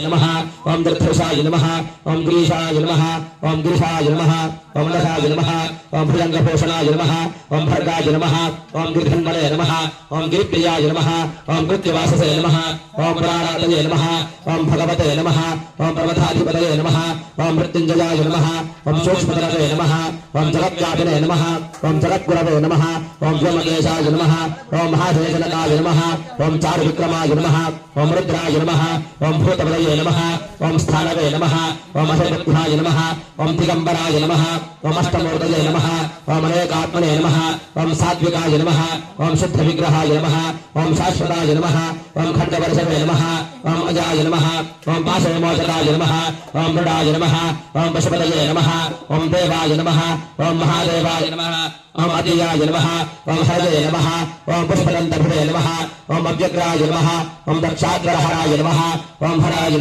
नमः ओम दृक्षसाय नमः ओम गिरीशाय नमः ओम गिरिशाय नमः ओम नखाय नमः ओम भुजंगभूषणाय नमः ओम भर्गाय नमः ओम गिरिधन्मणे नमः ओम गिरिप्रियाय नमः ओम कृत्यवाससे नमः ओम प्राणातये नमः ओम भगवते नमः ओम प्रमथाधिपतये नमः ओम मृत्युंजयाय नमः ओम सूक्ष्मतरवे नमः ओम जगत्व्यापिने नमः ओम जगद्गुरवे नमः ओम व्योमकेशाय नमः ओम महाशेषनकाय नमः ओम चारुविक्रमाय नमः ओम रुद्राय नमः ओम भूतपदये नमः ओम स्थानवे नमः ओम अशोकध्याय नमः ओम दिगंबराय नमः ओम अष्टमूर्तये नमः ओम अनेकात्मने नमः ओम सात्विकाय नमः ओम शुद्धविग्रहाय नमः ओम शाश्वताय नमः ओम खड्गवर्षवे नमः ओम अजाय नमः ओम पाशविमोचकाय नमः ओम मृडाय नमः ओम पशुपतये नमः ओम देवाय नमः ओम महादेवाय नमः ओम अतियाय नमः ओम हरये नमः ओम पुष्पदन्तभृते नमः ओम अव्यग्राय नमः ओम दक्षाग्रहराय नमः ओम हराय